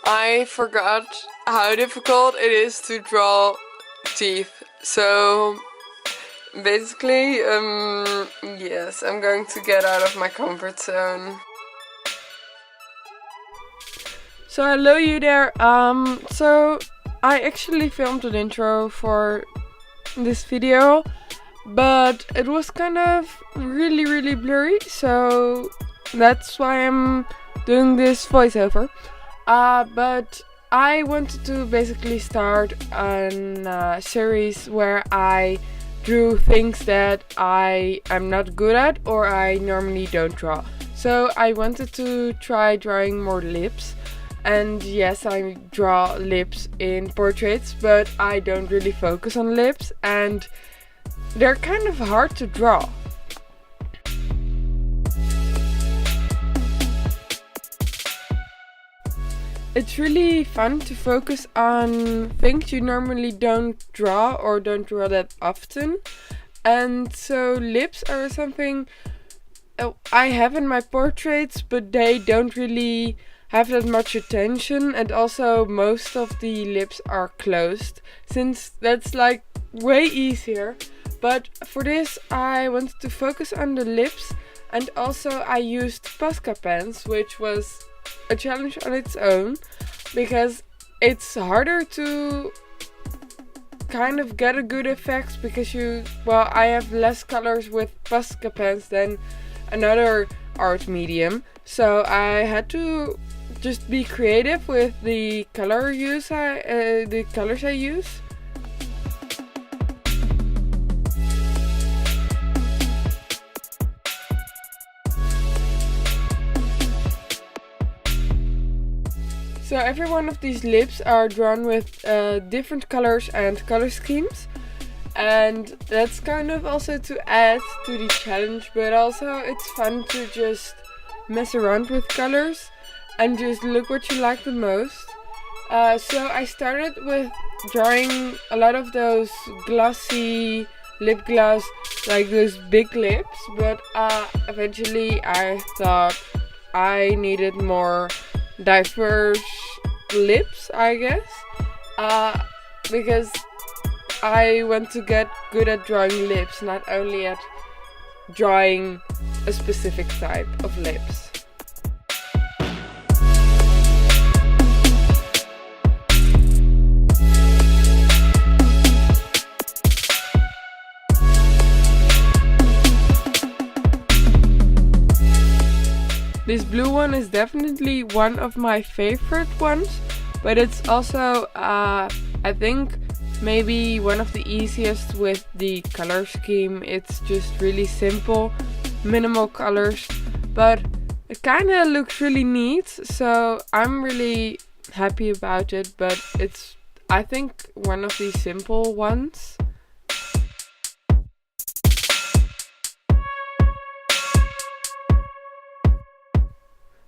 I forgot how difficult it is to draw teeth. So basically, yes, I'm going to get out of my comfort zone. So hello you there. So I actually filmed an intro for this video, but it was kind of really blurry, so that's why I'm doing this voiceover. But I wanted to basically start a series where I drew things that I am not good at or I normally don't draw. So I wanted to try drawing more lips. And yes, I draw lips in portraits, but I don't really focus on lips, and they're kind of hard to draw. It's really fun to focus on things you normally don't draw or don't draw that often. And so lips are something I have in my portraits, but they don't really have that much attention, and also most of the lips are closed, since that's like way easier. But for this I wanted to focus on the lips, and also I used posca pens, which was a challenge on its own, because it's harder to kind of get a good effect, because I have less colors with posca pens than another art medium, so I had to just be creative with the colors I use. So every one of these lips are drawn with different colors and color schemes, and that's kind of also to add to the challenge, but also it's fun to just mess around with colors and just look what you like the most. So I started with drawing a lot of those glossy lip gloss, like those big lips, but eventually I thought I needed more diverse lips, I guess, because I want to get good at drawing lips, not only at drawing a specific type of lips. This blue one is definitely one of my favorite ones, but it's also, I think, maybe one of the easiest with the color scheme. It's just really simple, minimal colors, but it kind of looks really neat, so I'm really happy about it, but it's, I think, one of the simple ones.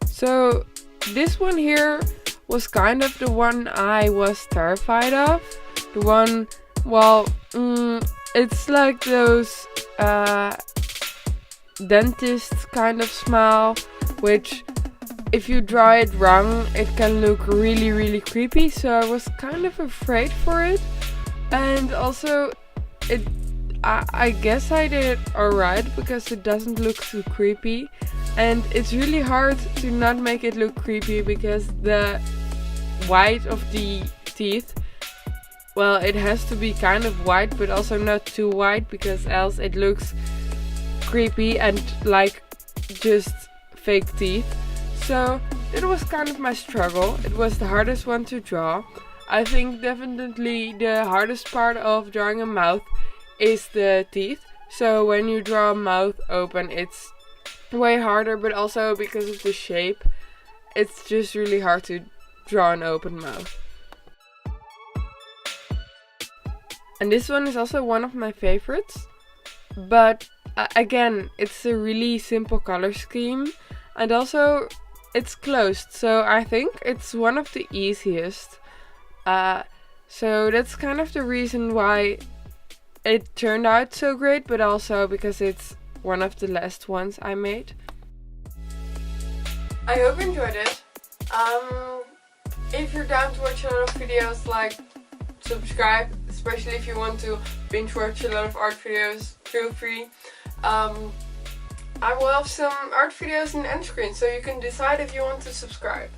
So this one here was kind of the one I was terrified of. The one, it's like those dentist kind of smile, which if you draw it wrong it can look really creepy, so I was kind of afraid for it. And also I guess I did it alright, because it doesn't look too creepy. And it's really hard to not make it look creepy, because the white of the teeth, well, it has to be kind of white, but also not too white, because else it looks creepy and like just fake teeth. So it was kind of my struggle. It was the hardest one to draw. I think definitely the hardest part of drawing a mouth is the teeth. So when you draw a mouth open, it's way harder, but also because of the shape, it's just really hard to draw an open mouth. And this one is also one of my favorites, but again, it's a really simple color scheme, and also it's closed, so I think it's one of the easiest. So that's kind of the reason why it turned out so great, but also because it's one of the last ones I made. I hope you enjoyed it. If you're down to watch a lot of videos, like, subscribe, especially if you want to binge watch a lot of art videos, feel free. I will have some art videos in the end screen, so you can decide if you want to subscribe.